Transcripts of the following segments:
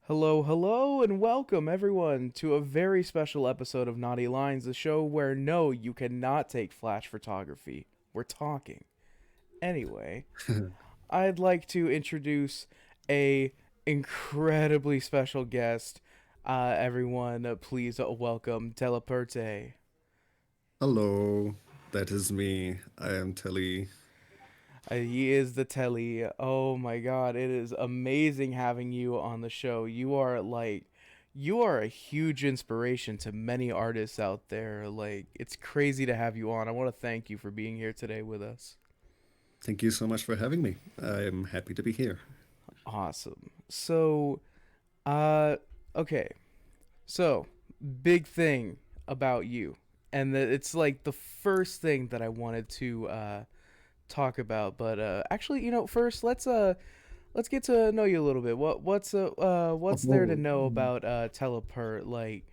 Hello, hello, and welcome everyone to a very special episode of Naughty Lines, the show where no, you cannot take flash photography. We're talking. Anyway, I'd like to introduce a incredibly special guest. Everyone, please welcome Telepurte. Hello, that is me. I am Telly. He is the telly. Oh my god, it is amazing having you on the show. You are a huge inspiration to many artists out there. Like, it's crazy to have you on. I want to thank you for being here today with us. Thank you so much for having me. I am happy to be here. Awesome. Uh, okay. So, big thing about you. And it's like the first thing that I wanted to talk about, but actually, first let's get to know you a little bit. What's there to Oh, know about Telepurt? Like,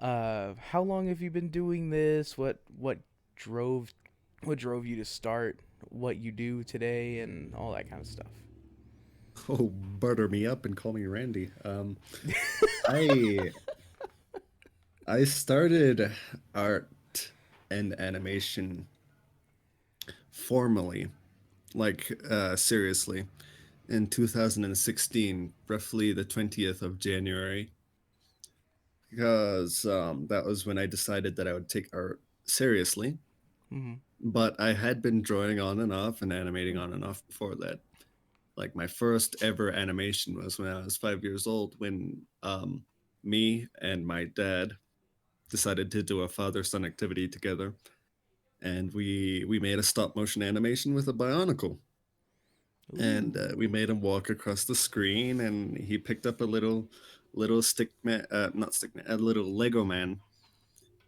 how long have you been doing this? Drove what drove you to start what you do today and all that kind of stuff. oh, butter me up and call me Randy. I I started art and animation formally, seriously, in 2016, roughly the 20th of January, because that was when I decided that I would take art seriously. Mhm. But I had been drawing on and off and animating on and off before that. Like my first ever animation was when I was 5 years old, when me and my dad decided to do a father-son activity together, and we made a stop-motion animation with a Bionicle, and we Ooh. made him walk across the screen, and he picked up a little stick man, not stick man, a little Lego man,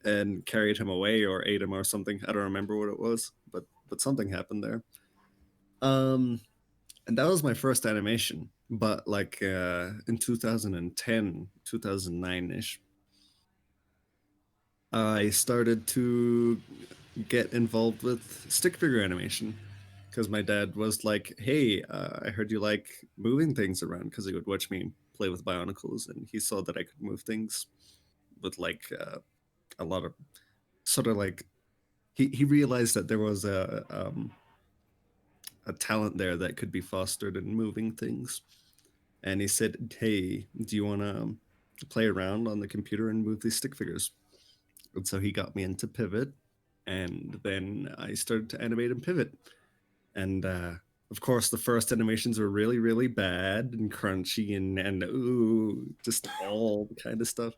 and carried him away or ate him or something. I don't remember what it was, but something happened there. Um, and that was my first animation, but in 2010, 2009ish, I started to get involved with stick figure animation because my dad was like, hey, I heard you like moving things around, because he would watch me play with Bionicles, and he saw that I could move things with a lot of sort of like, he realized that there was a talent there that could be fostered in moving things. And he said, "Hey, do you want to play around on the computer and move these stick figures?" And so he got me into Pivot, and then I started to animate in Pivot. And of course, the first animations were really, really bad and crunchy and ooh, just all the kind of stuff.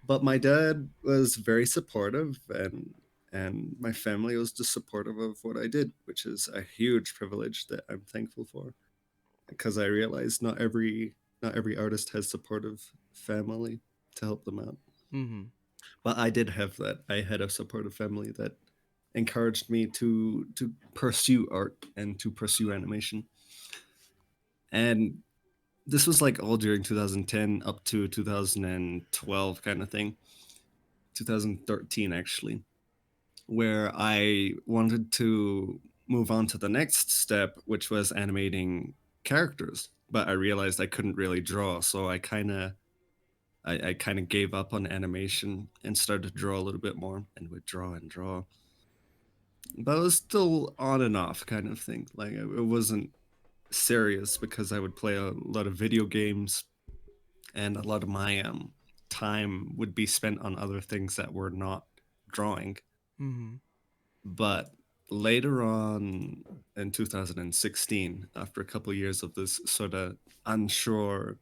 But my dad was very supportive, and my family was just supportive of what I did, which is a huge privilege that I'm thankful for, because I realized not every artist has supportive family to help them out. Mhm. But I did have that. I had a supportive family that encouraged me to pursue art and to pursue animation. And this was like all during 2010 up to 2012 kind of thing. 2013 actually, where I wanted to move on to the next step, which was animating characters. But I realized I couldn't really draw, so I kind of gave up on animation and started to draw a little bit more, and would draw and draw. But it was still on and off kind of thing. Like it wasn't serious, because I would play a lot of video games, and a lot of my time would be spent on other things that were not drawing. Mhm. But later on in 2016, after a couple of years of this sort of unsure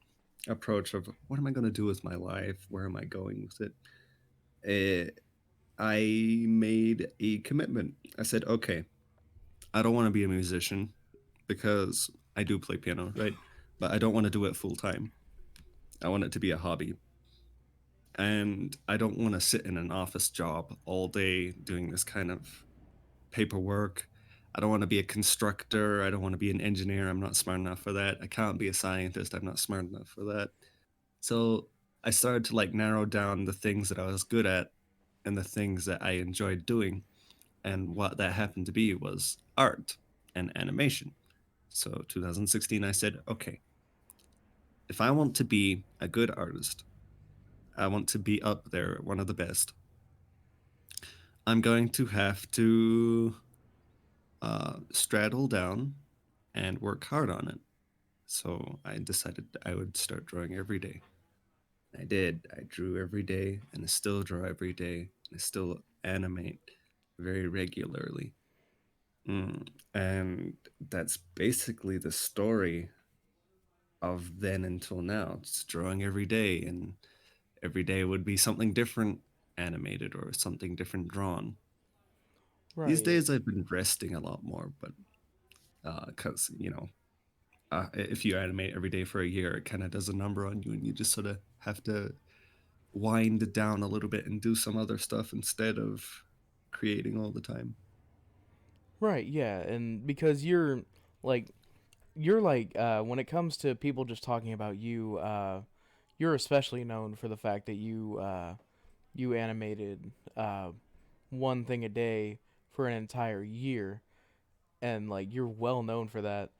approach of what am I going to do with my life, where am I going with it, I made a commitment. I said, okay, I don't want to be a musician, because I do play piano, right? But I don't want to do it full time. I want it to be a hobby. And I don't want to sit in an office job all day doing this kind of paperwork. I don't want to be a constructor. I don't want to be an engineer. I'm not smart enough for that. I can't be a scientist. I'm not smart enough for that. So I started to like narrow down the things that I was good at and the things that I enjoyed doing. And what that happened to be was art. and animation. So 2016, I said, okay, if I want to be a good artist, I want to be up there, one of the best, I'm going to have to straddle down and work hard on it. So I decided I would start drawing every day. I did. I drew every day, and I still draw every day, and I still animate very regularly. And that's basically the story of then until now. It's drawing every day, and every day would be something different animated or something different drawn. These Right. days, I've been resting a lot more, but because if you animate every day for a year, it kind of does a number on you, and you just sort of have to wind it down a little bit and do some other stuff instead of creating all the time. Right, yeah. And because like when it comes to people just talking about you, you're especially known for the fact that you animated one thing a day for an entire year, and like you're well known for that.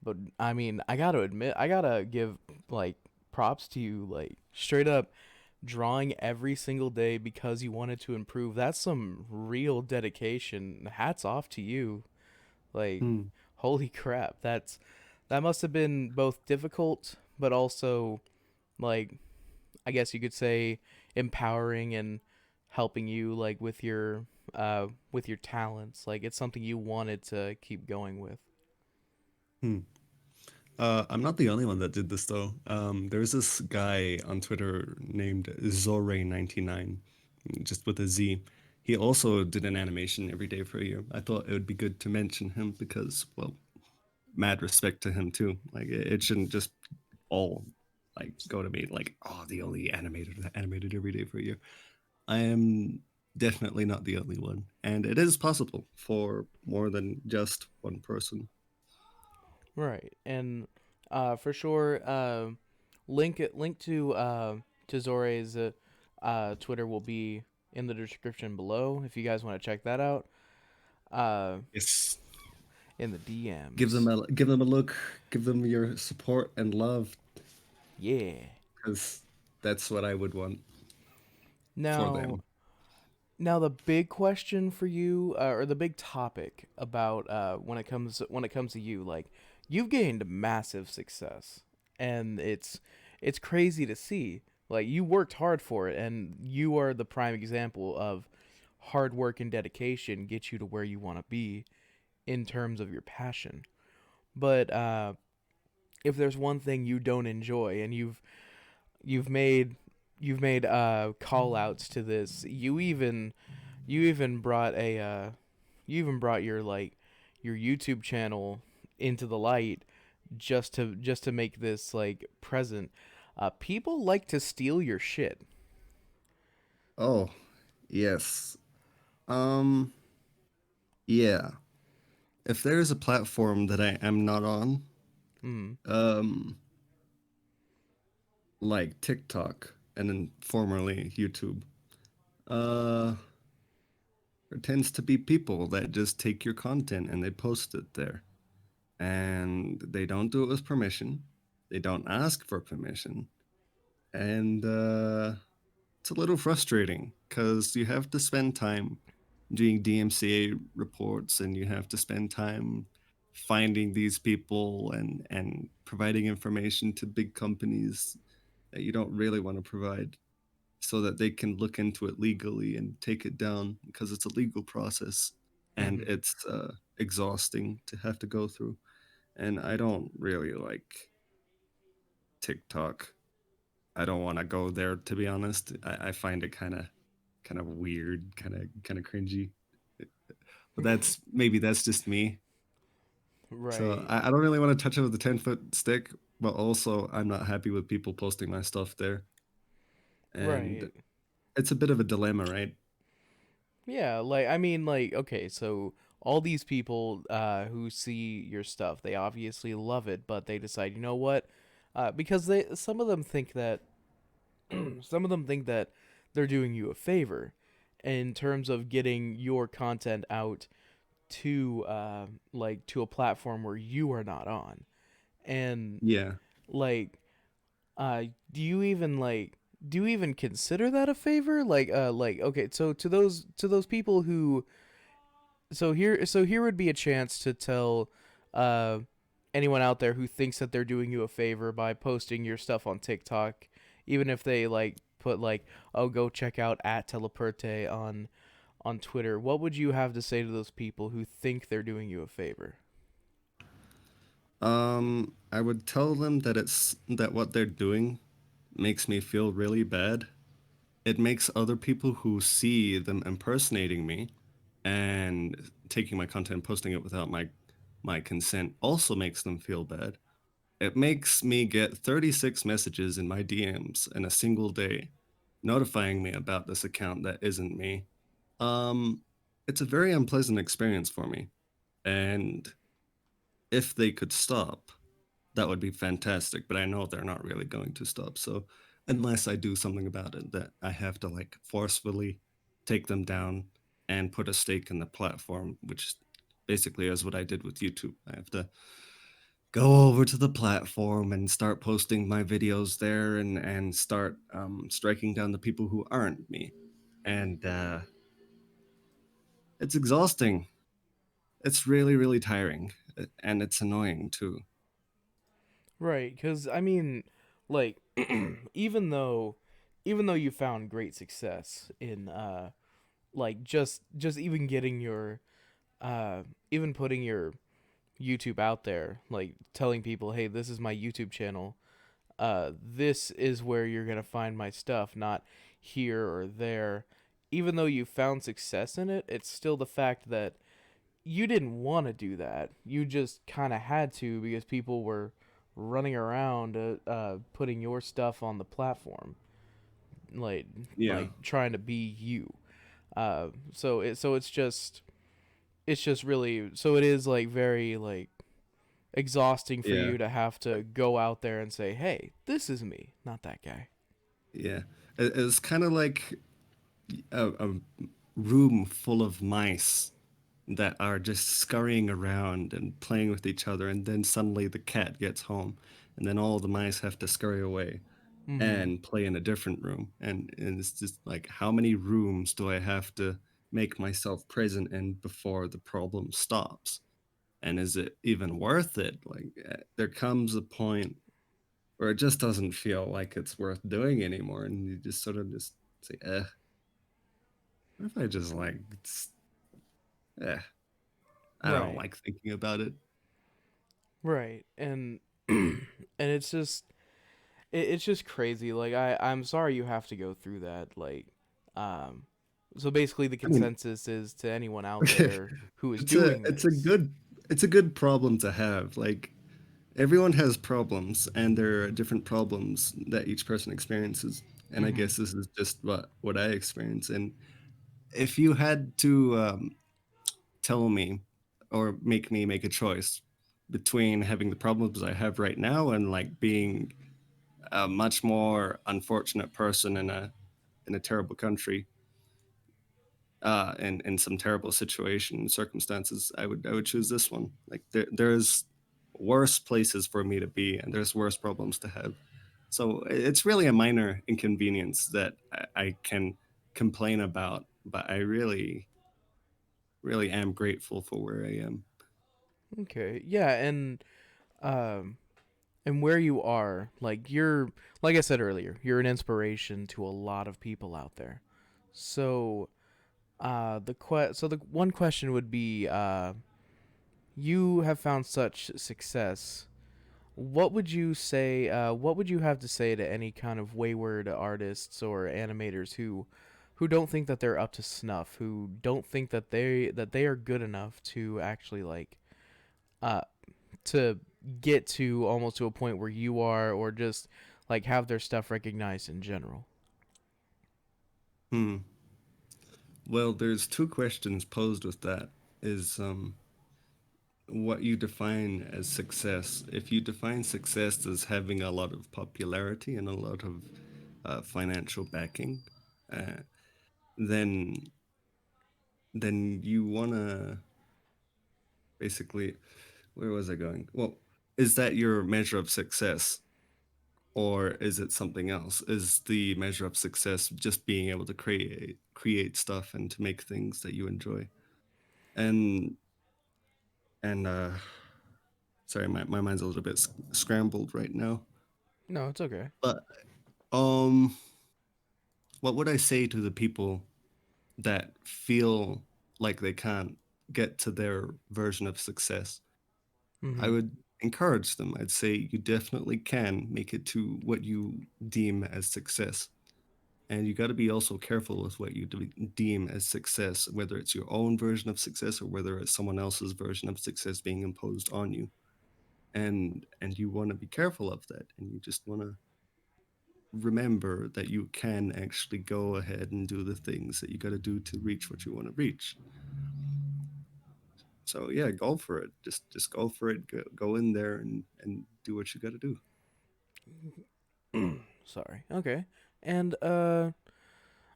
But I mean, I got to admit, I got to give like props to you, like straight up drawing every single day because you wanted to improve. That's some real dedication. Hats off to you. Like, Hmm. holy crap. That must have been both difficult but also like I guess you could say empowering and helping you like with your talents. Like it's something you wanted to keep going with. Hmm. I'm not the only one that did this though. There's this guy on Twitter named Zore99, just with a Z. He also did an animation every day for a year. I thought it would be good to mention him because, well, mad respect to him too. Like it shouldn't just all like go to me like, oh, the only animator that animated every day for a year. I am definitely not the only one, and it is possible for more than just one person. Right. And for sure link to Zore's Twitter will be in the description below if you guys want to check that out. Uh Yes, in the DMs. give them a look, give them your support and love, Yeah. because that's what I would want for Now them. Now the big question for you, or the big topic about when it comes to you, like you've gained massive success, and it's crazy to see. Like you worked hard for it, and you are the prime example of hard work and dedication get you to where you want to be in terms of your passion. But if there's one thing you don't enjoy, and you've made you've made call outs to this, you even brought a you even brought your like your YouTube channel into the light just to make this like present. People like to steal your shit. Oh, yes. Um, yeah. If there is a platform that I am not on, Mm. um, like TikTok and then formerly YouTube, uh, there tends to be people that just take your content and they post it there. And they don't do it with permission. They don't ask for permission. And it's a little frustrating because you have to spend time doing DMCA reports and you have to spend time finding these people and providing information to big companies that you don't really want to provide so that they can look into it legally and take it down because it's a legal process and Mm-hmm. it's exhausting to have to go through. And I don't really like TikTok. I don't want to go there to be honest. I find it kind of weird, kind of cringy. But that's just me. So Right. I don't really want to touch it with a 10-foot stick, but also I'm not happy with people posting my stuff there. And Right. it's a bit of a dilemma, right? Yeah, like I mean like okay, so all these people who see your stuff, they obviously love it, but they decide, you know what? Because they some of them think that some of them think that they're doing you a favor in terms of getting your content out to to a platform where you are not on. And Yeah. like uh do you even like do you even consider that a favor? Okay, so to those people who so here would be a chance to tell uh anyone out there who thinks that they're doing you a favor by posting your stuff on TikTok, even if they put oh, go check out at Telepurte on Twitter. What would you have to say to those people who think they're doing you a favor? I would tell them that what they're doing makes me feel really bad. It makes other people who see them impersonating me and taking my content and posting it without my consent also makes them feel bad. It makes me get 36 messages in my DMs in a single day notifying me about this account that isn't me. Um, it's a very unpleasant experience for me. And if they could stop, that would be fantastic. But I know they're not really going to stop. So unless I do something about it, that I have to like forcefully take them down and put a stake in the platform, which basically is what I did with YouTube. I have to go over to the platform and start posting my videos there and start striking down the people who aren't me. And it's exhausting. It's really, really tiring. And it's annoying too. Right, because I mean, like, even though, even though you found great success in, just even getting your, even putting your YouTube out there, like telling people, hey, this is my YouTube channel. This is where you're gonna find my stuff, not here or there. Even though you found success in it, it's still the fact that you didn't want to do that. You just kind of had to because people were running around putting your stuff on the platform, like Yeah, trying to be you. So it's just really so it is like very exhausting for yeah, you to have to go out there and say, hey, this is me, not that guy. yeah. It's kind of like a room full of mice that are just scurrying around and playing with each other, and then suddenly the cat gets home, and then all the mice have to scurry away Mm-hmm. and play in a different room. And it's just like, how many rooms do I have to make myself present in before the problem stops? And is it even worth it? Like, there comes a point where it just doesn't feel like it's worth doing anymore, and you just sort of just say, what if I just like, eh, I don't Right. like thinking about it. Right. And and it's just crazy. I'm sorry you have to go through that. Um, so basically, the I mean, consensus is to anyone out there who is it's a doing it's a this. good it's a good problem to have. Like, everyone has problems, and there are different problems that each person experiences. And I Mm-hmm. guess this is just what I experience. And if you had to tell me or make me make a choice between having the problems I have right now and like being a much more unfortunate person in a terrible country, in some terrible situation circumstances, I would choose this one. Like, there's worse places for me to be, and there's worse problems to have. So it's really a minor inconvenience that I can complain about, but I really, really am grateful for where I am. Okay. Yeah, um, and where you are, you're like I said earlier, you're an inspiration to a lot of people out there. So, the one question would be, you have found such success. What would you say? What would you have to say to any kind of wayward artists or animators who don't think that they're up to snuff, who don't think that they are good enough to actually uh to get to almost to a point where you are, or just have their stuff recognized in general? Hmm. Well, there's two questions posed with that. Is what you define as success. If you define success as having a lot of popularity and a lot of financial backing, uh, then you wanna. basically, where was I going? Well, is that your measure of success, or is it something else? Is the measure of success just being able to create stuff and to make things that you enjoy? And and sorry, my mind's a little bit scrambled right now. No, it's okay. But um, what would I say to the people that feel like they can't get to their version of success? I Mm-hmm. would encourage them. I'd say you definitely can make it to what you deem as success. And you got to be also careful with what you deem as success, whether it's your own version of success or whether it's someone else's version of success being imposed on you. And you want to be careful of that, and you just want to remember that you can actually go ahead and do the things that you got to do to reach what you want to reach. So yeah, go for it. Just go for it. Go in there and do what you got to do. Sorry. Okay. And all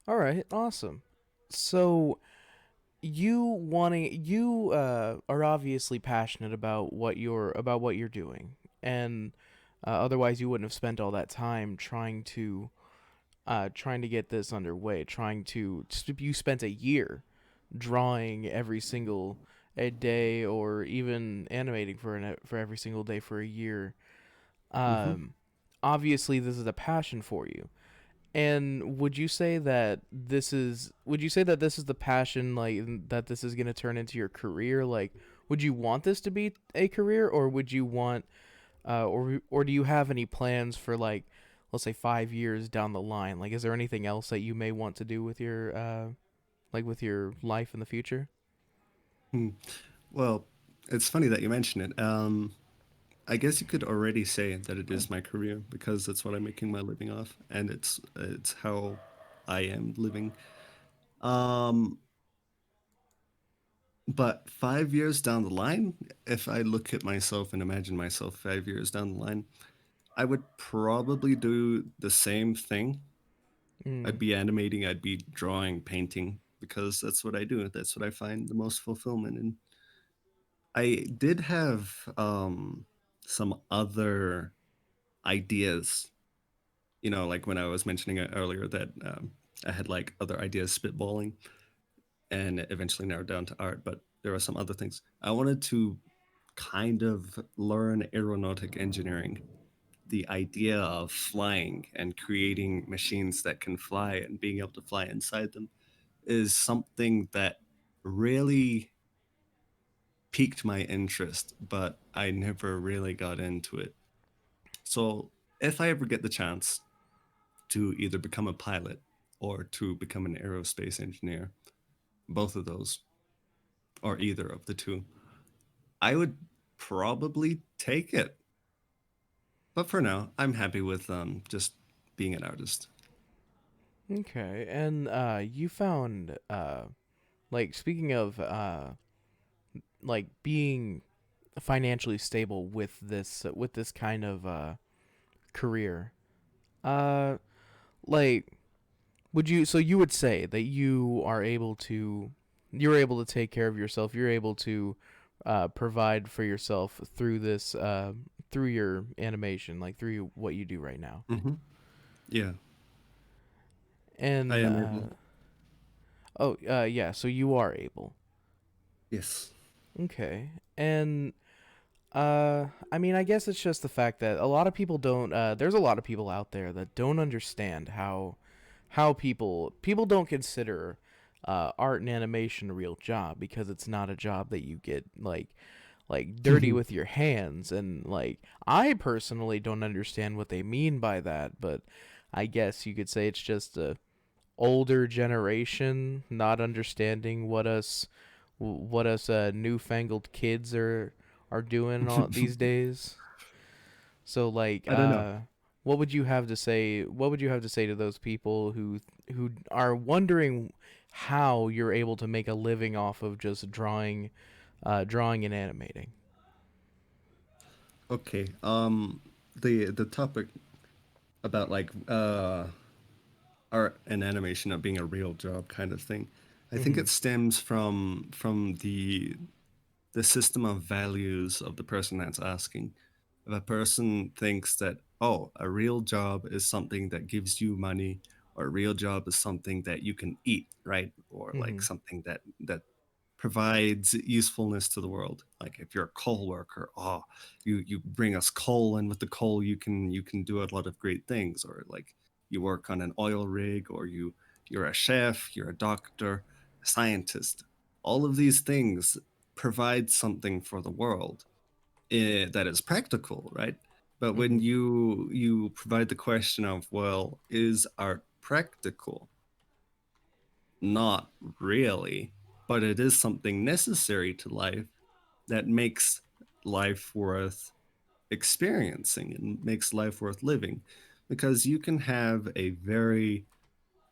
right, awesome. So you are obviously passionate about what you're doing, and otherwise you wouldn't have spent all that time trying to get this underway, you spent a year drawing every single a day, or even animating for every single day for a year. Hmm. um Obviously this is a passion for you. And would you say that this is the passion, like, that this is going to turn into your career? Like, would you want this to be a career, or would you want or do you have any plans for, like, let's say 5 years down the line? Like, is there anything else that you may want to do with your like with your life in the future? Well, it's funny that you mention it. I guess you could already say that it is my career because that's what I'm making my living off, and it's how I am living. Um, but 5 years down the line, if I look at myself and imagine myself 5 years down the line, I would probably do the same thing. I'd Mm. be animating, I'd be drawing, painting, because that's what I do. That's what I find the most fulfillment in. I did have some other ideas, like when I was mentioning it earlier that I had like other ideas spitballing and eventually narrowed down to art, but there were some other things. I wanted to kind of learn aeronautic engineering, the idea of flying and creating machines that can fly and being able to fly inside them is something that really piqued my interest, but I never really got into it. So if I ever get the chance to either become a pilot or to become an aerospace engineer, both of those, or either of the two, I would probably take it. But for now, I'm happy with just being an artist. Okay. And you found like, speaking of like being financially stable with this kind of career. Uh like, you would say that you're able to take care of yourself. You're able to provide for yourself through this through your animation, like through what you do right now. Hmm. Yeah, I And am able. yeah, so you are able. Yes. Okay. And I mean, I guess it's just the fact that a lot of people don't. There's a lot of people out there that don't understand how people don't consider art and animation a real job, because it's not a job that you get like dirty with your hands. And like, I personally don't understand what they mean by that, but I guess you could say it's just a older generation not understanding what us newfangled kids are doing all these days. So like, I don't know. what would you have to say? What would you have to say to those people who are wondering how you're able to make a living off of just drawing and animating? Okay. The topic about like art and animation of being a real job kind of thing. I think Mm-hmm. it stems from the the system of values of the person that's asking. If a person thinks that, oh, a real job is something that gives you money, or a real job is something that you can eat, right? Or like Mm-hmm. something that provides usefulness to the world. Like if you're a coal worker, oh, you bring us coal, and with the coal you can do a lot of great things. Or like you work on an oil rig, or you're a chef, you're a doctor, a scientist. All of these things provide something for the world, that is practical, right? But when Mm-hmm. you provide the question of, well, is art practical? Not really, but it is something necessary to life that makes life worth experiencing and makes life worth living. Because you can have a very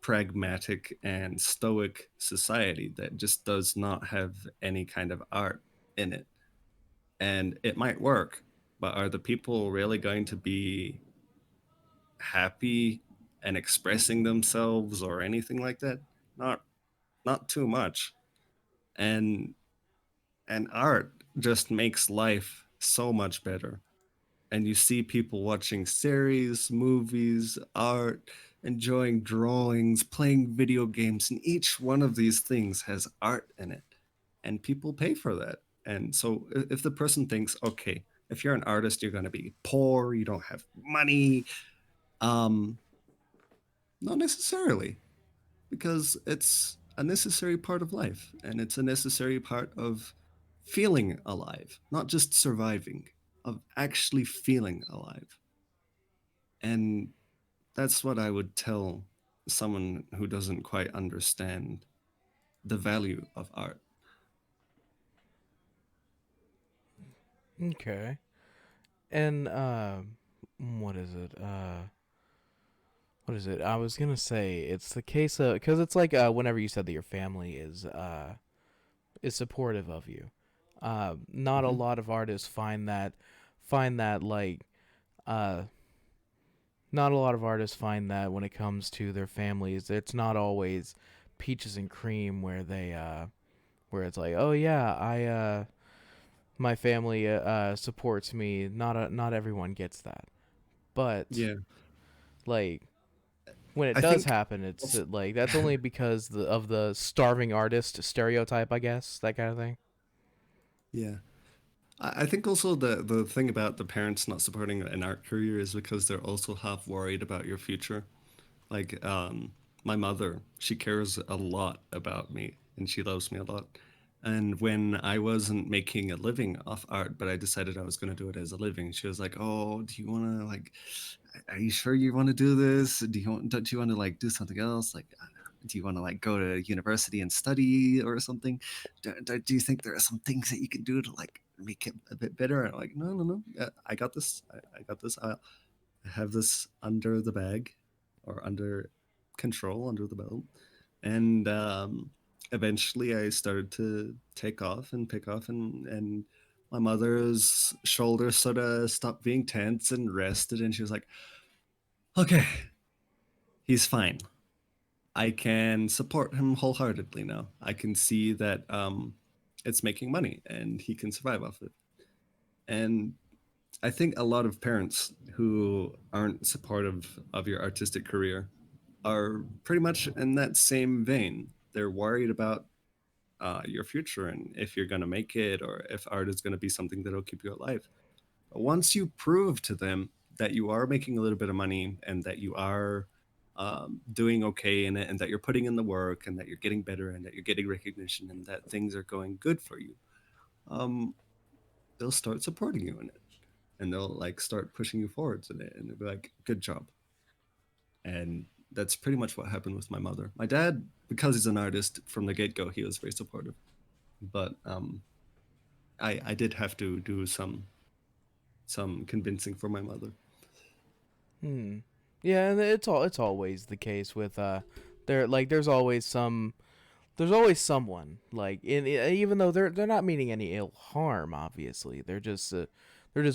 pragmatic and stoic society that just does not have any kind of art in it. And it might work, but are the people really going to be happy and expressing themselves or anything like that? Not too much. And art just makes life so much better. And you see people watching series, movies, art, enjoying drawings, playing video games, and each one of these things has art in it. And people pay for that. And so if the person thinks, okay, if you're an artist, you're going to be poor, you don't have money, um, not necessarily, because it's a necessary part of life and it's a necessary part of feeling alive, not just surviving, of actually feeling alive. And that's what I would tell someone who doesn't quite understand the value of art. Okay. And what is it? What is it? I was gonna say it's the case of because it's like whenever you said that your family is supportive of you. Not a Hmm. lot of artists find that like uh not a lot of artists find that when it comes to their families, it's not always peaches and cream where it's like, oh yeah, I my family supports me. Not everyone gets that, but Yeah, like when it I does think. happen, it's like that's only because of the starving artist stereotype, I guess, that kind of thing. Yeah, I think also the thing about the parents not supporting an art career is because they're also half worried about your future. Like, my mother, she cares a lot about me and she loves me a lot. And when I wasn't making a living off art, but I decided I was going to do it as a living, she was like, "Oh, do you want to like? Are you sure you want to do this? Don't you want to like do something else? Like, do you want to like go to university and study or something? Do you think there are some things that you can do to like make it a bit better?" And I'm like, "No, no, no. I got this. I got this. I have this under the bag or under control, under the belt." And eventually I started to take off and pick off, and my mother's shoulders sort of stopped being tense and rested, and she was like, okay, he's fine. I can support him wholeheartedly now. I can see that it's making money and he can survive off it. And I think a lot of parents who aren't supportive of your artistic career are pretty much in that same vein. They're worried about your future and if you're going to make it or if art is going to be something that'll keep you alive. Once you prove to them that you are making a little bit of money and that you are doing okay in it and that you're putting in the work and that you're getting better and that you're getting recognition and that things are going good for you, um, they'll start supporting you in it and they'll like start pushing you forwards in it and they'll be like, good job. And that's pretty much what happened with my mother. My dad, because he's an artist from the get-go, he was very supportive, but I did have to do some convincing for my mother. Hmm. Yeah, and it's always the case with there's always someone like even though they're not meaning any ill harm, obviously they're just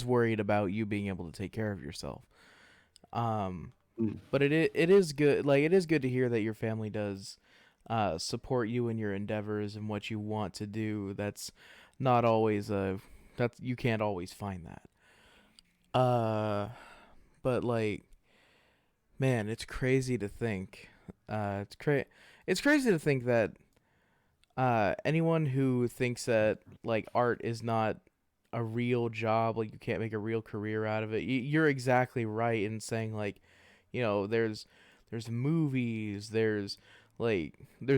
worried about you being able to take care of yourself. Um, Mm, but it is good, like it is good to hear that your family does support you in your endeavors and what you want to do. That's not always that's you can't always find that. Uh, but like, man, it's crazy to think. It's crazy to think that anyone who thinks that like art is not a real job, like you can't make a real career out of it. You're exactly right in saying like, there's movies, there's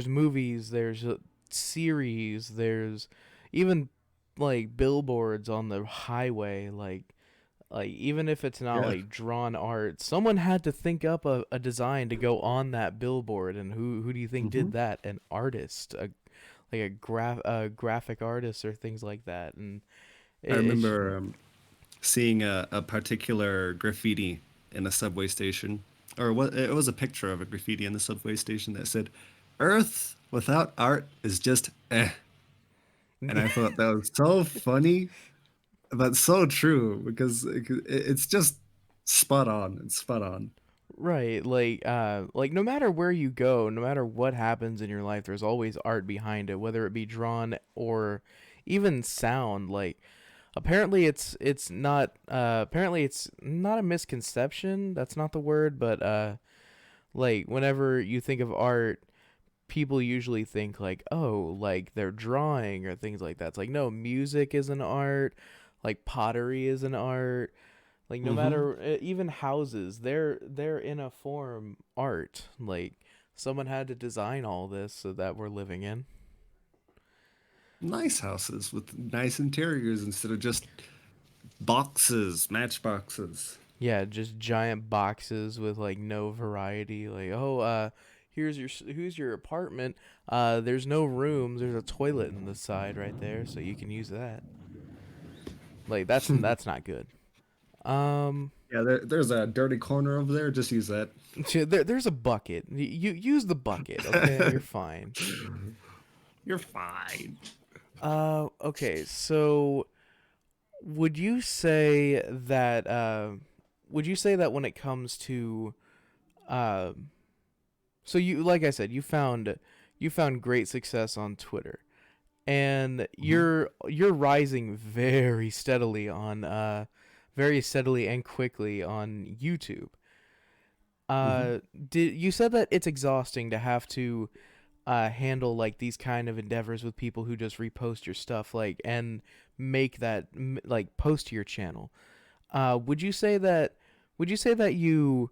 movies, there's series, there's even like billboards on the highway, like even if it's not Yeah. like drawn art, someone had to think up a design to go on that billboard, and who do you think Hmm. did that? An artist, a graphic artist or things like that, and I it's remember seeing a particular graffiti in a subway station, or what? It was a picture of a graffiti in the subway station that said, "Earth without art is just eh." And I thought that was so funny, but so true because it's just spot on. It's spot on. right, like no matter where you go, no matter what happens in your life, there's always art behind it, whether it be drawn or even sound. Like apparently it's not a misconception, that's not the word, but like whenever you think of art, people usually think like, oh, like they're drawing or things like that. It's like, no, music is an art, like pottery is an art, like no Hmm. matter even houses, they're in a form art. Like someone had to design all this so that we're living in. Nice houses with nice interiors instead of just boxes, matchboxes. Yeah, just giant boxes with like no variety. Like, oh, here's your apartment. There's no rooms. There's a toilet in the side right there, so you can use that. Like that's not good. Um, Yeah, there's a dirty corner over there. Just use that. there's a bucket. You use the bucket, okay? You're fine. You're fine. Okay. So would you say that when it comes to uh, so you like I said, you found great success on Twitter, and Mhm. you're rising very steadily and quickly on YouTube. Hmm. Did you said that it's exhausting to have to handle like these kind of endeavors with people who just repost your stuff, like, and make like post to your channel. Would you say that you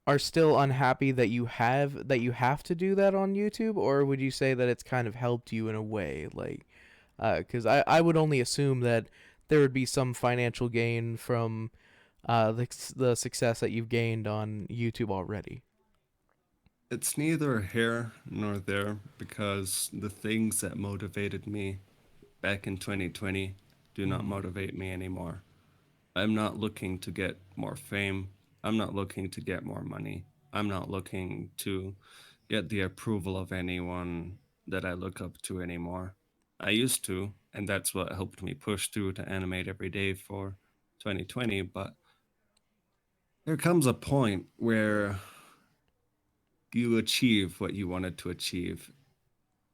are still unhappy that you have to do that on YouTube, or would you say that it's kind of helped you in a way, like, because I would only assume that there would be some financial gain from the success that you've gained on YouTube already. It's neither here nor there because the things that motivated me back in 2020 do not Mm-hmm. motivate me anymore. I'm not looking to get more fame. I'm not looking to get more money. I'm not looking to get the approval of anyone that I look up to anymore. I used to, and that's what helped me push through to animate every day for 2020. But there comes a point where you achieve what you wanted to achieve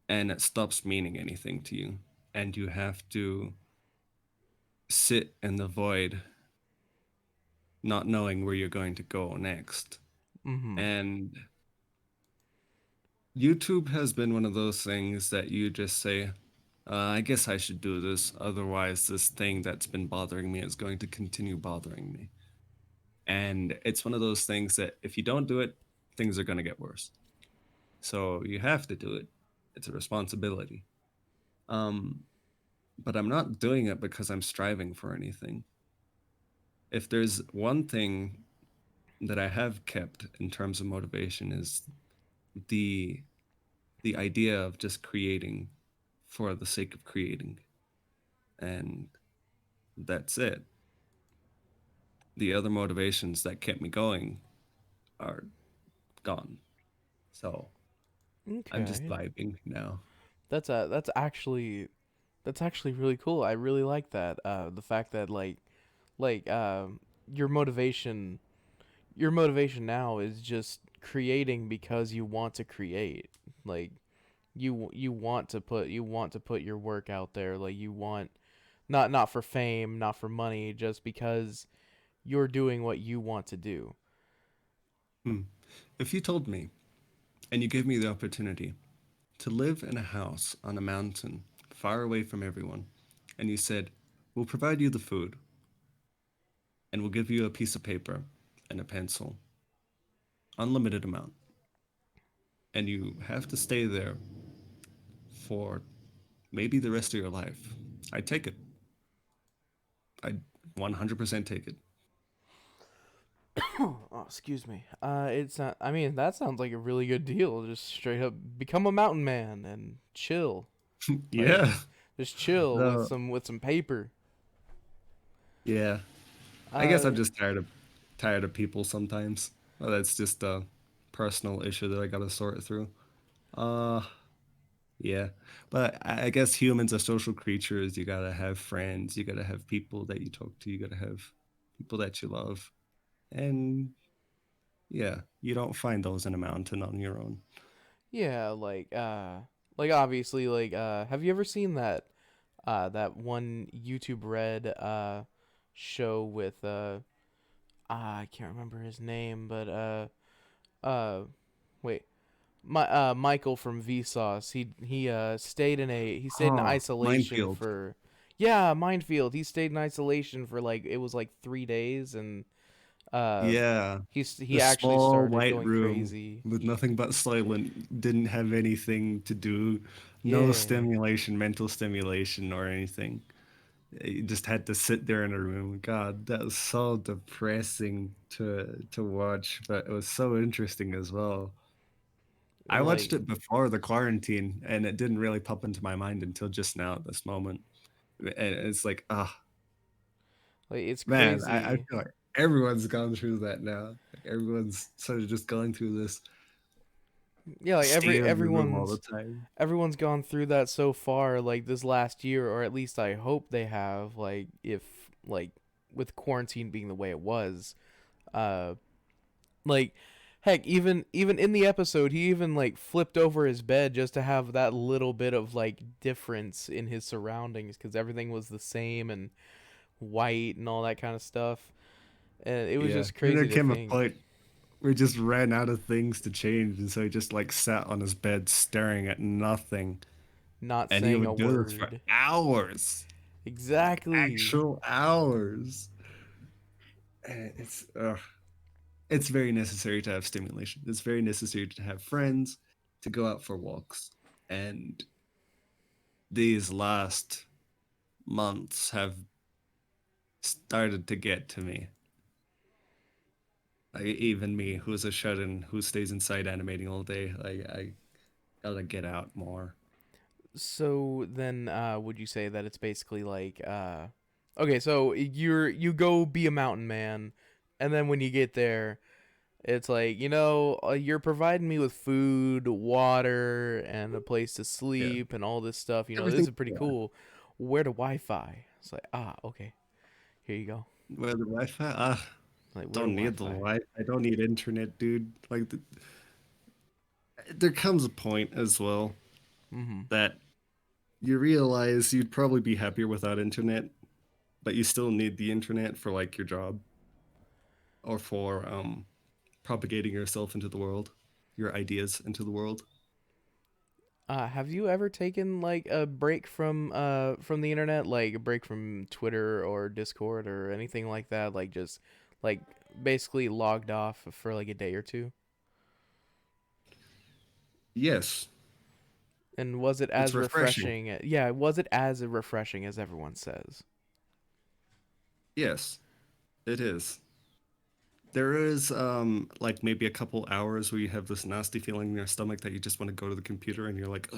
and it stops meaning anything to you. And you have to sit in the void, not knowing where you're going to go next. Mm-hmm. And YouTube has been one of those things that you just say, I guess I should do this. Otherwise, this thing that's been bothering me is going to continue bothering me. And it's one of those things that if you don't do it, things are going to get worse. So you have to do it. It's a responsibility. Um, but I'm not doing it because I'm striving for anything. If there's one thing that I have kept in terms of motivation is the the idea of just creating for the sake of creating, and that's it. The other motivations that kept me going are gone. So I'm just Okay. vibing now. That's actually really cool. I really like that. The fact that like your motivation now is just creating because you want to create. Like You want to put your work out there, like you want, not for fame, not for money, just because you're doing what you want to do. Hmm. If you told me and you gave me the opportunity to live in a house on a mountain far away from everyone, and you said, we'll provide you the food and we'll give you a piece of paper and a pencil, unlimited amount, and you have to stay there for maybe the rest of your life, I'd take it. I'd 100% take it. Oh, excuse me. It's not. I mean, that sounds like a really good deal. Just straight up become a mountain man and chill. Like, Yeah. just chill with No. some paper. Yeah. I guess Uh, I'm just tired of people sometimes. Well, that's just a personal issue that I gotta sort through. Uh yeah. But I guess humans are social creatures. You gotta have friends, you gotta have people that you talk to, you gotta have people that you love. And yeah, you don't find those in a mountain on your own. yeah, like obviously, have you ever seen that one YouTube Red show with I can't remember his name, but uh wait, Michael from Vsauce. He stayed in Oh, isolation minefield. for, yeah, Minefield. He stayed in isolation for like it was like 3 days, and uh Yeah. he The actually small started white going room crazy. with nothing but silent, didn't have anything to do, no Yeah, stimulation, mental stimulation or anything. You just had to sit there in a room. God, that was so depressing to watch, but it was so interesting as well. I watched like it before the quarantine, and it didn't really pop into my mind until just now at this moment. And it's like, ah, it's man, I crazy. feel like everyone's gone through that now. Like everyone's sort of just going through this Yeah, like staying in your room all the everyone's time. gone through that so far, like this last year, or at least I hope they have. Like if like with quarantine being the way it was, uh, like heck, even in the episode, he even like flipped over his bed just to have that little bit of like difference in his surroundings, because everything was the same and white and all that kind of stuff, and it was Yeah. just And there crazy to came a think. point we just ran out of things to change, and so he just like sat on his bed staring at nothing. Not And he saying a would do this for word. hours. Exactly. Actual hours. And it's very necessary to have stimulation. It's very necessary to have friends, to go out for walks. And these last months have started to get to me. Like even me, who's a shut-in, who stays inside animating all day, I gotta get out more. So then, would you say that it's basically like, okay, so you go be a mountain man, and then when you get there, it's like, you're providing me with food, water, and a place to Yeah, sleep, and all this stuff. This everything. is pretty Yeah. cool. Where the Wi-Fi? It's like, okay, here you go. Where the Wi-Fi? Like, where the Don't need the Wi-Fi? Wi. I don't need internet, dude. There comes a point as well Mm-hmm. that you realize you'd probably be happier without internet, but you still need the internet for like your job or for propagating yourself into the world, your ideas into the world. Have you ever taken like a break from the internet, like a break from Twitter or Discord or anything like that? Like just like basically logged off for like a day or two? Yes, And was it it's as refreshing. refreshing? Yeah, was it as refreshing as everyone says? Yes, it is. There is like maybe a couple hours where you have this nasty feeling in your stomach that you just want to go to the computer and you're like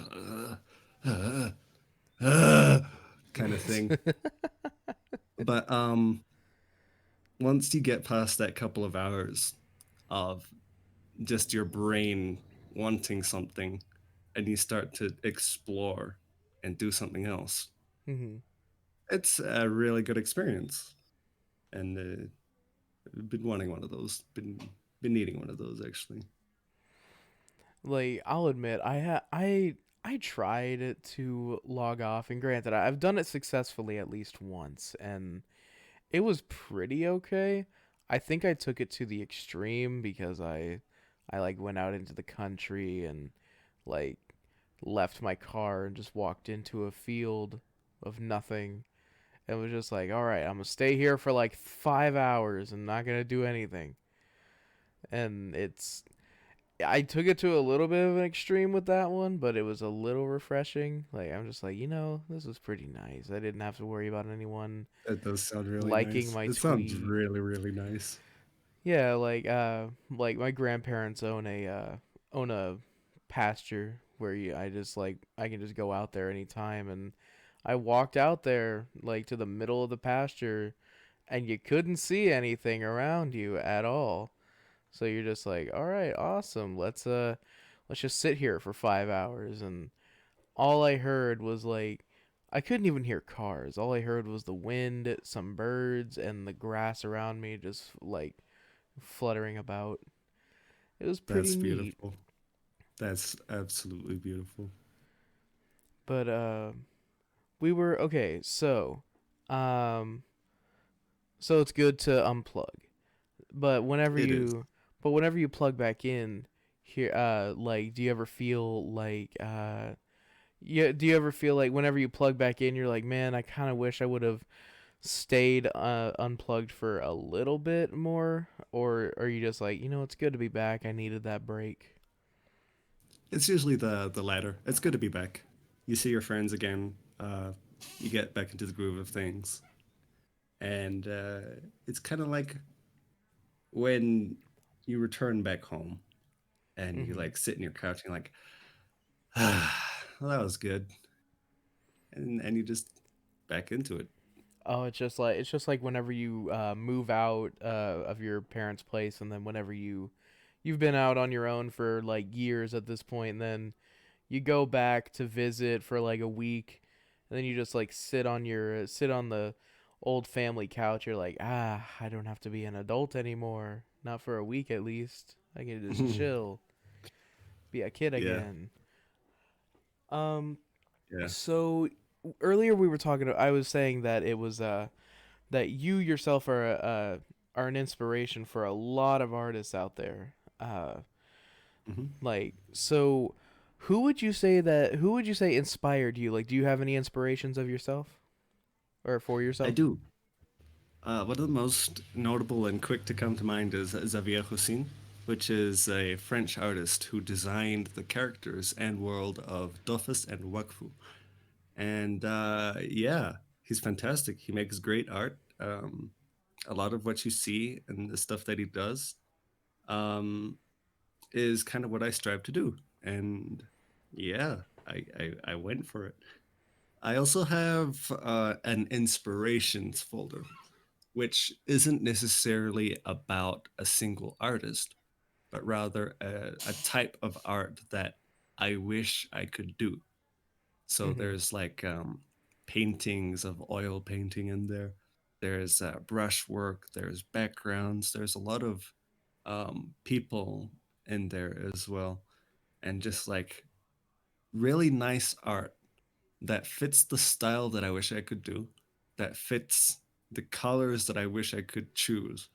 uh, kind of thing. But once you get past that couple of hours of just your brain wanting something and you start to explore and do something else, Hmm. it's a really good experience. And I've been wanting one of those. Been needing one of those actually. Like I'll admit, I tried to log off, and granted, I've done it successfully at least once, and it was pretty okay. I think I took it to the extreme because I like went out into the country and like left my car and just walked into a field of nothing and was just like, all right, I'm gonna stay here for like 5 hours and not gonna do anything. And I took it to a little bit of an extreme with that one, but it was a little refreshing. Like I'm just like, this was pretty nice. I didn't have to worry about anyone That does sound really liking nice. my It sounds tweet. really, really nice. Yeah, like my grandparents own a pasture where I just like I can just go out there anytime, and I walked out there like to the middle of the pasture and you couldn't see anything around you at all. So you're just like, "All right, awesome. Let's just sit here for 5 hours." And all I heard was like I couldn't even hear cars. All I heard was the wind, some birds, and the grass around me just like fluttering about. It was pretty That's neat. beautiful. That's absolutely beautiful. But we were okay, um so it's good to unplug. But It is. whenever you plug back in here like do you ever feel like yeah, do you ever feel like whenever you plug back in you're like, "Man, I kind of wish I would have stayed unplugged for a little bit more?" Or are you just like, "It's good to be back. I needed that break." It's usually the latter. It's good to be back. You see your friends again. You get back into the groove of things, and it's kind of like when you return back home and you Mhm. like sit in your couch and you're like, ah, well, that was good, and you just back into it. Oh, it's just like whenever you move out of your parents' place, and then whenever you've been out on your own for like years at this point, and then you go back to visit for like a week, and then you just like sit on the old family couch. You're like, I don't have to be an adult anymore, not for a week at least. I can just chill, be a kid Yeah, again. Um, yeah, so earlier we were talking. I was saying that it was that you yourself are an inspiration for a lot of artists out there. hmm Like so, who would you say inspired you? Like, do you have any inspirations of yourself or for I yourself? do. One of the most notable and quick to come to mind is Xavier Hussin, which is a French artist who designed the characters and world of Dofus and Wakfu. And yeah, he's fantastic. He makes great art. A lot of what you see and the stuff that he does um, is kind of what I strive to do. And yeah, I went for it. I also have an inspirations folder, which isn't necessarily about a single artist, but rather a type of art that I wish I could do. So Mm-hmm. there's like paintings of oil painting in there. There's brushwork. There's backgrounds. There's a lot of people in there as well, and just like really nice art that fits the style that I wish I could do, that fits the colors that I wish I could choose,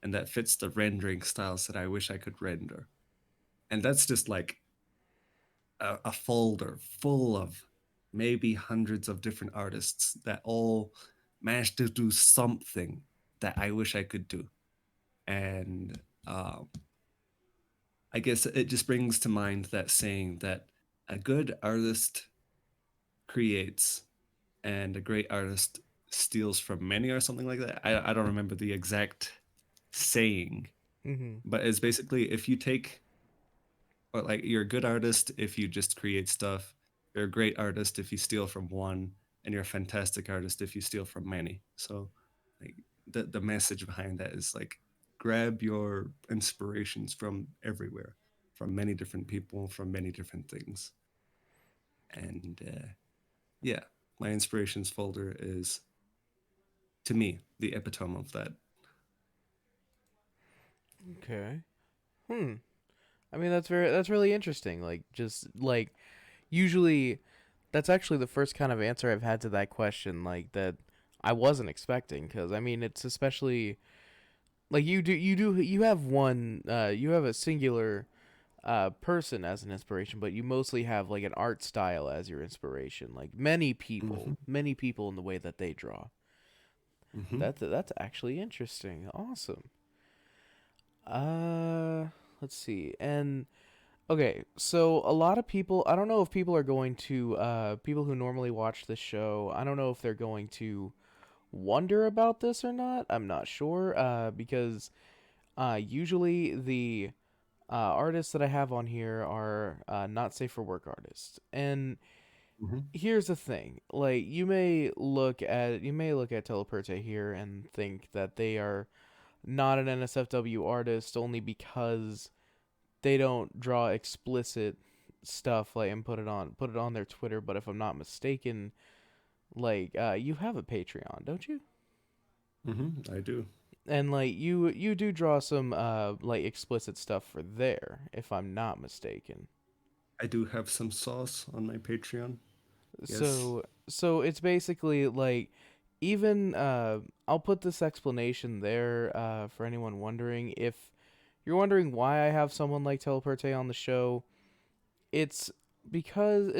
and that fits the rendering styles that I wish I could render. And that's just like a folder full of maybe hundreds of different artists that all managed to do something that I wish I could do. And I guess it just brings to mind that saying that a good artist creates and a great artist steals from many or something like that. I don't remember the exact saying, Mm-hmm. but it's basically if you take or like you're a good artist if you just create stuff. You're a great artist if you steal from one, and you're a fantastic artist if you steal from many. So, like the message behind that is like grab your inspirations from everywhere, from many different people, from many different things, and yeah, my inspirations folder is to me the epitome of that. Okay. Hmm. I mean, that's really interesting. Like, just like Usually, that's actually the first kind of answer I've had to that question, like that I wasn't expecting. Because I mean, it's especially like you have one you have a singular person as an inspiration, but you mostly have like an art style as your inspiration. Like Hmm. many people in the way that they draw. Hmm. That's actually interesting. Awesome. Uh, let's see. And okay, so a lot of people, I don't know if people are going to people who normally watch this show, I don't know if they're going to wonder about this or not. I'm not sure because usually the artists that I have on here are not safe for work artists. And Hmm. here's the thing: like you may look at Telepurte here and think that they are not an NSFW artist only because they don't draw explicit stuff like and put it on their Twitter. But if I'm not mistaken, like you have a Patreon, don't you? Hmm. I do. And like you do draw some like explicit stuff for there, if I'm not mistaken. I do have some sauce on my Patreon. Yes. So it's basically like even I'll put this explanation there for anyone wondering. If you're wondering why I have someone like Telepurte on the show, it's because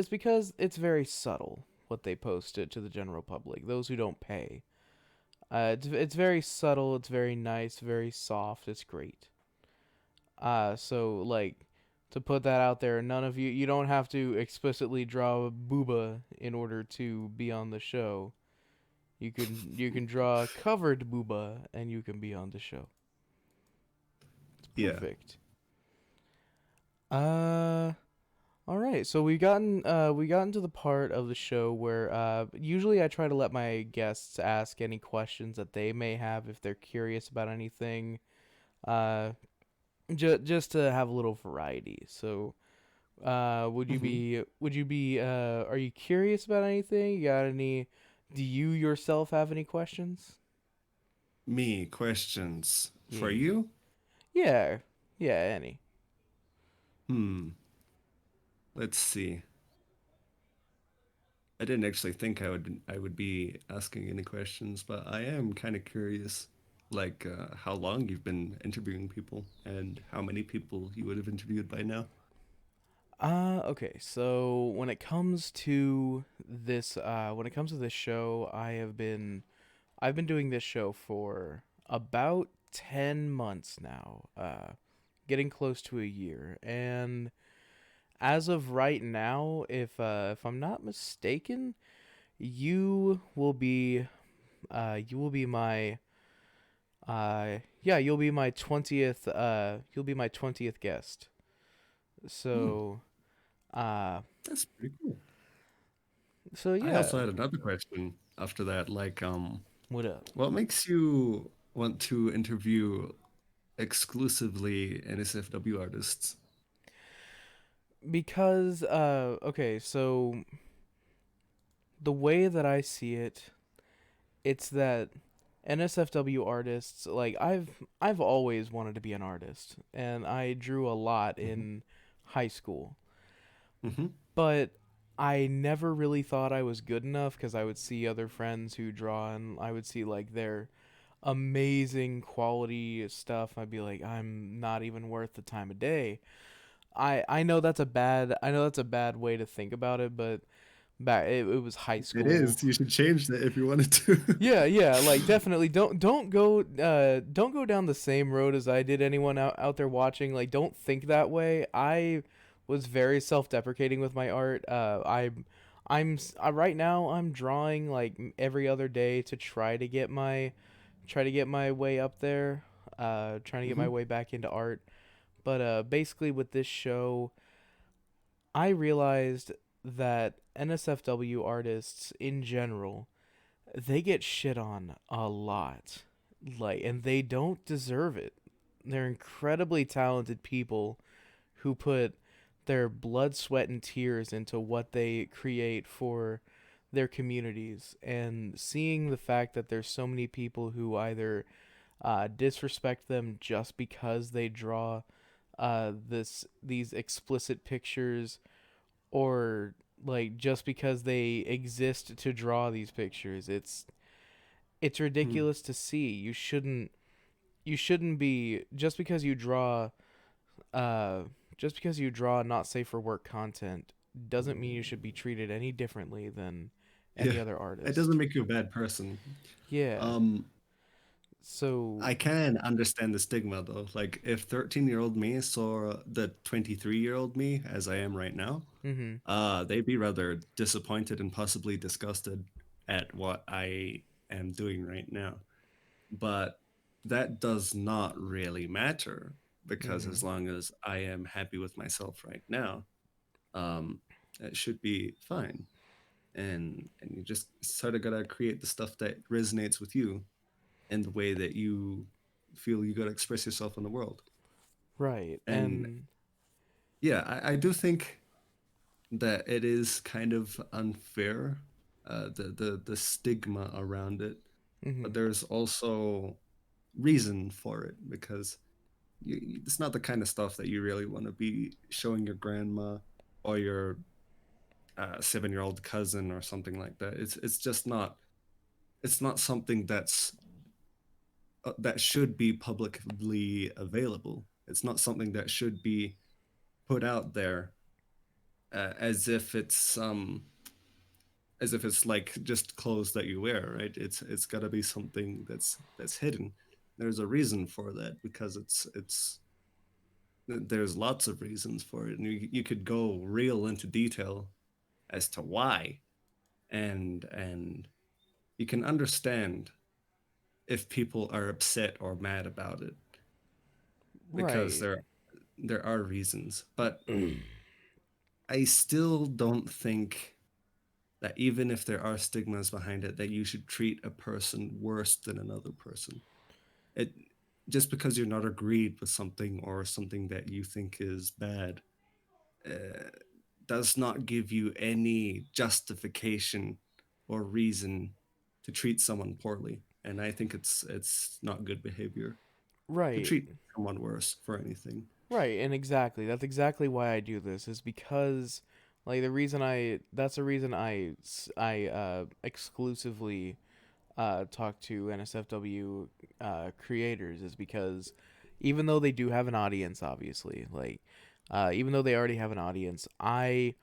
it's very subtle what they posted to the general public, those who don't pay. It's very subtle, it's very nice, very soft, it's great. So like to put that out there, none of you don't have to explicitly draw a booba in order to be on the show. You can draw a covered booba and you can be on the show. It's Yeah. perfect. Uh all right. So we gotten to the part of the show where usually I try to let my guests ask any questions that they may have if they're curious about anything. Uh just to have a little variety. So Hmm. would you be are you curious about anything? You got any do you yourself have any questions? Me, questions for Yeah. you? Yeah. Yeah, any. Hmm. Let's see. I didn't actually think I would be asking any questions, but I am kind of curious, like how long you've been interviewing people and how many people you would have interviewed by now. Okay. So when it comes to this show, I've been doing this show for about 10 months now. Getting close to a year. And as of right now, if I'm not mistaken, you will be my yeah, you'll be my 20th guest. Hmm, So uh that's pretty cool. so I yeah, also had another question after that, like, what up? what makes you want to interview exclusively NSFW artists? Because okay, so the way that I see it, it's that NSFW artists, like I've always wanted to be an artist and I drew a lot Hmm. in high school. Hmm. But I never really thought I was good enough because I would see other friends who draw and I would see like their amazing quality stuff. I'd be like, I'm not even worth the time of day. I know that's a bad way to think about it, but it was high It school. is. You should change that if you wanted to. Yeah, yeah, like definitely don't go down the same road as I did. Anyone out there watching, like don't think that way. I was very self-deprecating with my art. Right now I'm drawing like every other day to try to get my way up there. Trying to get my Hmm. way back into art. But basically with this show, I realized that NSFW artists in general, they get shit on a lot. Like, and they don't deserve it. They're incredibly talented people who put their blood, sweat, and tears into what they create for their communities. And seeing the fact that there's so many people who either disrespect them just because they draw these explicit pictures, or like just because they exist to draw these pictures. It's Hmm. ridiculous to see. You shouldn't be uh just because you draw not safe for work content doesn't mean you should be treated any differently than any Yeah, other it artist. doesn't make you a bad person. Yeah. Um, So, I can understand the stigma though. Like if 13-year-old me saw the 23-year-old me as I am right now, mhm. they'd be rather disappointed and possibly disgusted at what I am doing right now. But that does not really matter because as Mhm. long as I am happy with myself right now, um, it should be fine. And you just sort of gotta create the stuff that resonates with you and the way that you feel you gotta express yourself in the world. Right. And And yeah, I do think that it is kind of unfair, the stigma around it, but mhm. there's also reason for it because it's not the kind of stuff that you really want to be showing your grandma or your 7-year-old cousin or something like that. It's just not. It's not something that should be publicly available. It's not something that should be put out there as if it's like just clothes that you wear, right? It's got to be something that's hidden. There's a reason for that because it's there's lots of reasons for it, and you could go real into detail as to why, and you can understand if people are upset or mad about it because Right. there are reasons, but I still don't think that even if there are stigmas behind it, that you should treat a person worse than another person. It just because you're not agreed with something or something that you think is bad uh, does not give you any justification or reason to treat someone poorly. And I think it's not good behavior to Right. treat someone worse for anything. Right, and exactly. That's exactly why I do this is because like the reason I exclusively talk to NSFW creators is because even though they do have an audience, obviously, like even though they already have an audience, I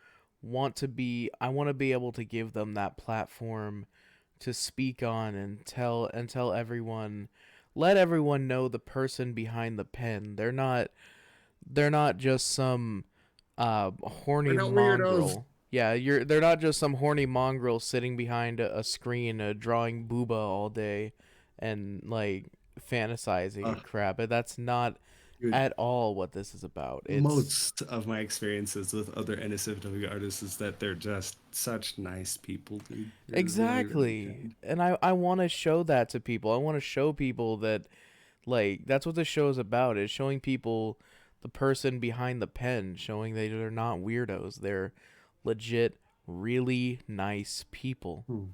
want to be able to give them that platform to speak on and tell everyone, let everyone know the person behind the pen. They're not just some We're horny not weirdos. mongrel. Yeah, they're not just some horny mongrel sitting behind a screen drawing booba all day and like fantasizing Uh, and crap. But that's not Dude, at all what this is about. It's most of my experiences with other NSFW artists is that they're just such nice people, dude. They're really, really exactly. kind. And I want to show that to people. I want to show people that like that's what this show is about. Is showing people the person behind the pen, showing that they're not weirdos. They're legit, really nice people. Hmm.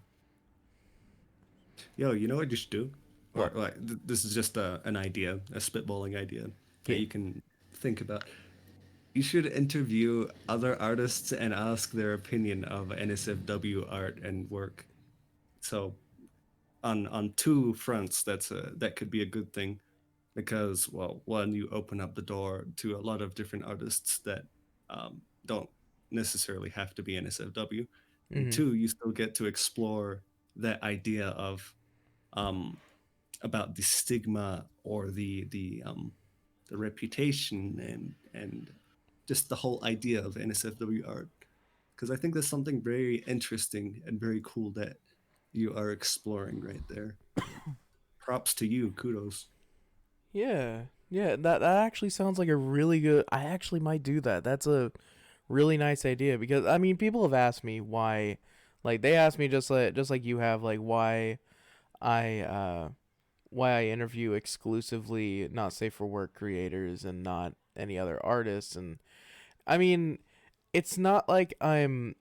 Yo, you know what you should do? Or What? like this is just an idea, a spitballing idea that Yeah. you can think about. You should interview other artists and ask their opinion of NSFW art and work. So on two fronts, that could be a good thing because well, one, you open up the door to a lot of different artists that don't necessarily have to be NSFW, and Mhm. two, you still get to explore that idea of um, about the stigma or the reputation and just the whole idea of NSFW art. Because I think there's something very interesting and very cool that you are exploring right there. Props to you. Kudos. Yeah. Yeah, that actually sounds like a really good. I actually might do that. That's a really nice idea because I mean, people have asked me why like they asked me just like you have like I uh why I interview exclusively not safe for work creators and not any other artists. And I mean, it's not like I'm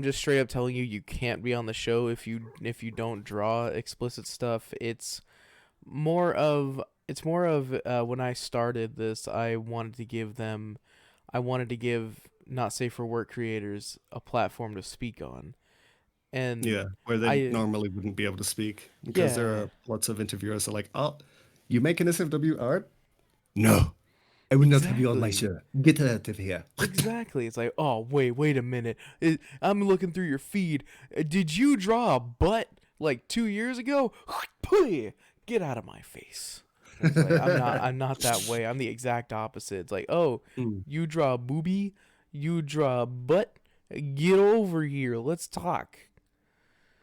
just straight up telling you can't be on the show if you don't draw explicit stuff. More of when I started this, I wanted to give them I wanted to give not safe for work creators a platform to speak on. And Yeah, where they I normally wouldn't be able to speak because there yeah, are lots of interviewers that are like, "Oh, you make an SFW art? No, I will not have you on my exactly. show. Get out of here." Exactly. It's like, "Oh, wait a minute. I'm looking through your feed. Did you draw a butt like 2 years ago? Get out of my face." And it's like, I'm not that way. I'm the exact opposite. It's like, "Oh, Mm, you draw a boobie? You draw a butt? Get over here. Let's talk."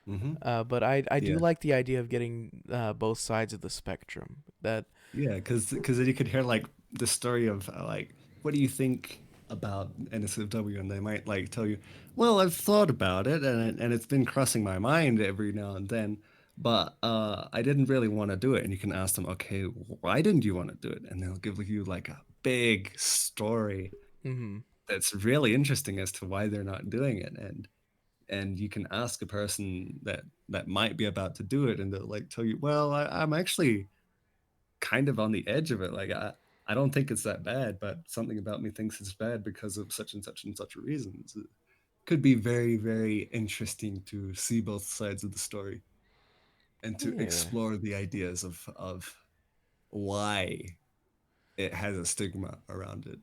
hmm But I do Yeah, like the idea of getting both sides of the spectrum. That yeah, because then you could hear like the story of like, what do you think about NSFW? And they might like tell you, well, I've thought about it, and it's been crossing my mind every now and then, but I didn't really want to do it. And you can ask them, okay, why didn't you want to do it? And they'll give you like a big story mhm. that's really interesting as to why they're not doing it. And you can ask a person that might be about to do it, and they'll like tell you, well, I'm actually kind of on the edge of it. Like I don't think it's that bad, but something about me thinks it's bad because of such and such and such reasons. It could be very, very interesting to see both sides of the story and to Yeah. explore the ideas of why it has a stigma around it.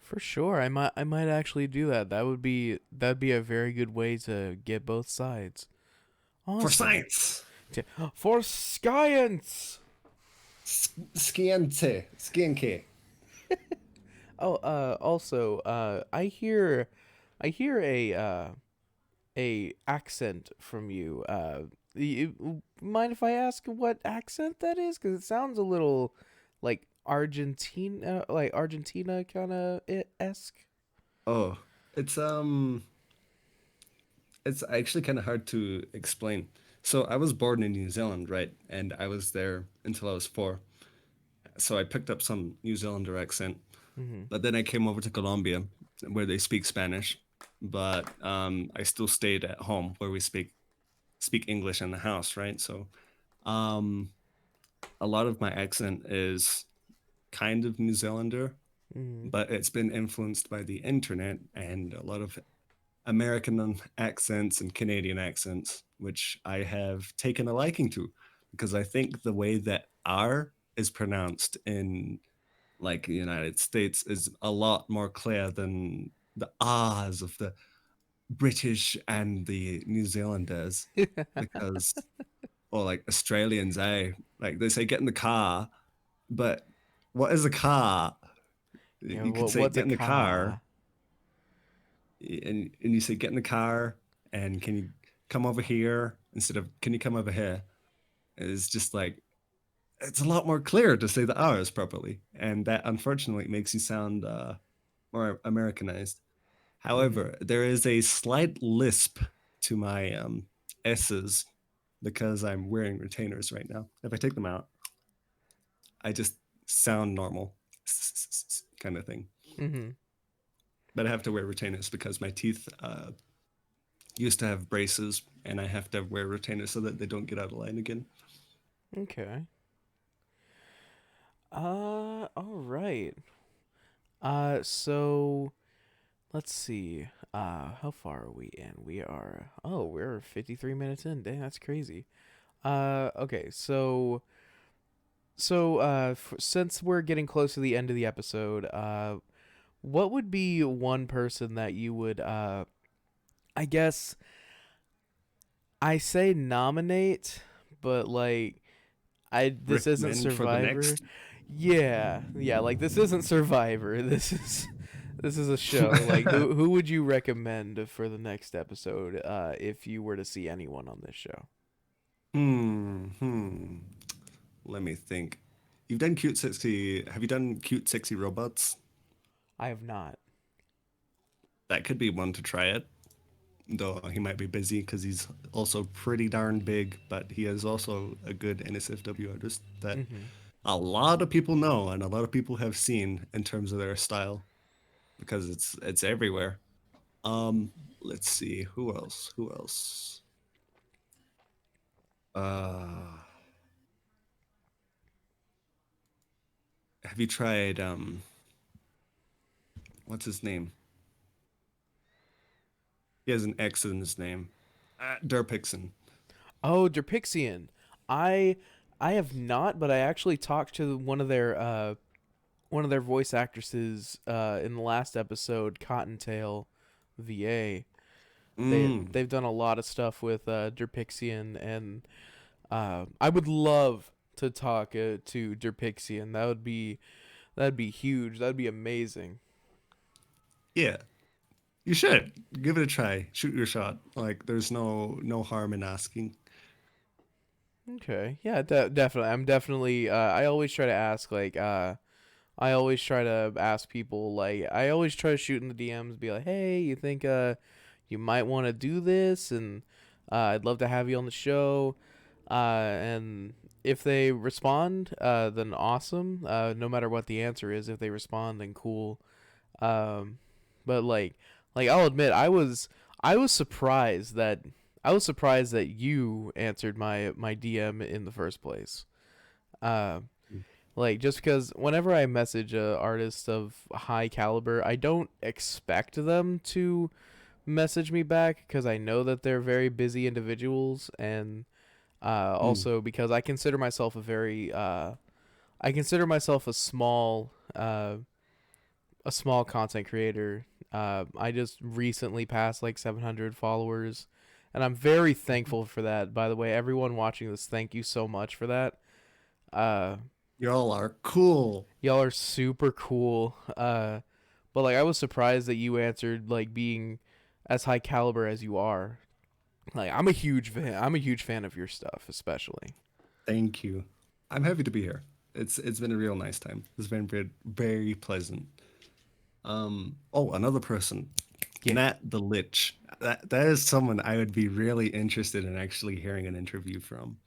For sure. I might actually do that. That'd be a very good way to get both sides. For Awesome. science. For science. Skiente. Oh, also, I hear a accent from you. Mind if I ask what accent that is? Because it sounds a little like Argentina kind of esque. Oh, it's um it's actually kind of hard to explain. So I was born in New Zealand, right? And I was there until I was 4. So I picked up some New Zealander accent. Mm-hmm. But then I came over to Colombia, where they speak Spanish. But I still stayed at home, where we speak English in the house, right? So um, a lot of my accent is kind of New Zealander, Mm-hmm. but it's been influenced by the internet and a lot of American accents and Canadian accents, which I have taken a liking to, because I think the way that R is pronounced in like the United States is a lot more clear than the ahs of the British and the New Zealanders, because or like Australians, like they say get in the car, but what is a car? Yeah. You could say What's a get in the car, car? and you say get in the car, and can you come over here instead of can you come over here? It's just like it's a lot more clear to say the R's properly, and that unfortunately makes you sound more Americanized. Mm-hmm. However, there is a slight lisp to my S's because I'm wearing retainers right now. If I take them out, I just sound normal, kind of thing. Mm-hmm. But I have to wear retainers because my teeth used to have braces, and I have to wear retainers so that they don't get out of line again. Okay. All right. So let's see. How far are we in? We're 53 minutes in. Dang, that's crazy. Okay. Since we're getting close to the end of the episode, what would be one person that you would, I guess I say nominate, but like, this isn't Recommend for the Survivor. next. Yeah, like this isn't Survivor. This is a show. Like who would you recommend for the next episode if you were to see anyone on this show? Hmm. Let me think. You've done cute sexy. Have you done cute sexy robots? I have not. That could be one to try it. Though he might be busy because he's also pretty darn big, but he is also a good NSFW artist that Mhm. a lot of people know and a lot of people have seen in terms of their style because it's everywhere. Um, let's see who else. Who else? Uh, have you tried what's his name? He has an X in his name. Derpixon. Oh, Derpixian. I I have not, but I actually talked to one of their voice actresses in the last episode, Cottontail VA. Mm. They've done a lot of stuff with Derpixian, and I would love to talk to Derpixian. That'd be huge. That'd be amazing. Yeah, you should give it a try. Shoot your shot. Like, there's no harm in asking. Okay, yeah, definitely. I'm definitely. I always try to ask I always try to ask people I always try to shoot in the DMs, be like, hey, you think you might want to do this, and I'd love to have you on the show. And if they respond, then awesome. No matter what the answer is, if they respond, then cool. Um, but I'll admit, I was surprised that you answered my DM in the first place. Uh, just because whenever I message a artist of high caliber, I don't expect them to message me back because I know that they're very busy individuals, and Mm. also because I consider myself a small content creator. I just recently passed like 700 followers, and I'm very thankful for that. By the way, everyone watching this, thank you so much for that. Uh, Y'all are cool. y'all are super cool. But I was surprised that you answered being as high caliber as you are. I'm a huge fan. I'm a huge fan of your stuff, especially. Thank you. I'm happy to be here. It's been a real nice time. It's been very pleasant. Oh, another person, Yeah. Nat the Lich. That is someone I would be really interested in actually hearing an interview from,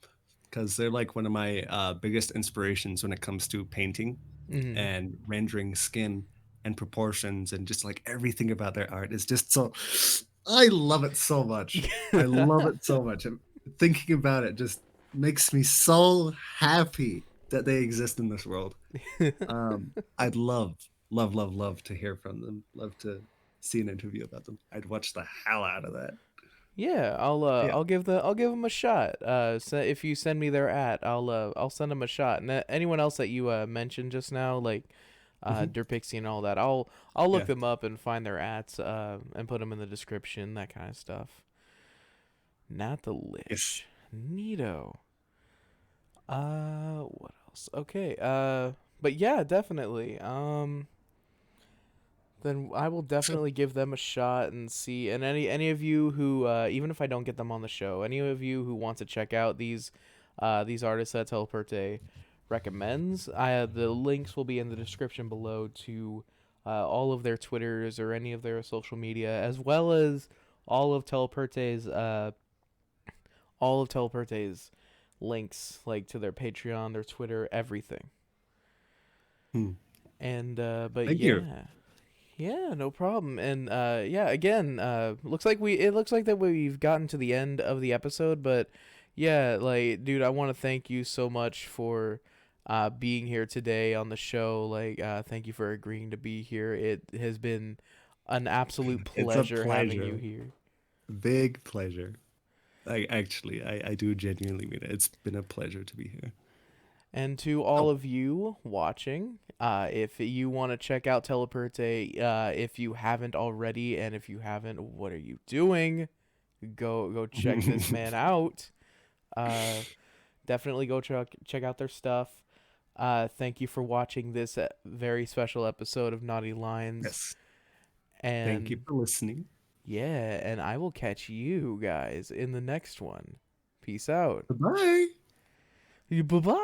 because they're like one of my biggest inspirations when it comes to painting Mm-hmm. and rendering skin and proportions and just like everything about their art is just so. I love it so much. I love it so much. And thinking about it just makes me so happy that they exist in this world. I'd love to hear from them. Love to see an interview about them. I'd watch the hell out of that. Yeah, Yeah. I'll give them a shot. So if you send me their I'll send them a shot. And anyone else that you mentioned just now, Hmm. Derpixie and all that, I'll look Yeah. them up and find their ats and put them in the description, that kind of stuff. Not the Yes. Lich, Neato. What else? Okay. But yeah, definitely. Then I will So, definitely give them a shot and see. And any of you who, even if I don't get them on the show, any of you who want to check out these artists that Telepurte recommends, the links will be in the description below to all of their Twitters or any of their social media, as well as all of Telepurte's all of Telepurte's links, like to their Patreon, their Twitter, everything. hmm. And but Thank you. yeah. Yeah, no problem. And yeah, again, it looks like that we've gotten to the end of the episode, but yeah, dude, I want to thank you so much for being here today on the show. Thank you for agreeing to be here. It has been an absolute It's a pleasure having you pleasure. here. Big pleasure. I do genuinely mean it. It's been a pleasure to be here. And to all Oh, of you watching, if you want to check out Telepurte, if you haven't already, and if you haven't, what are you doing? Go check this man out. Uh, Definitely go check out their stuff. Thank you for watching this very special episode of Naughty Lines, yes. Thank you and for listening. yeah, and I will catch you guys in the next one. Peace out. Bye. Bye bye.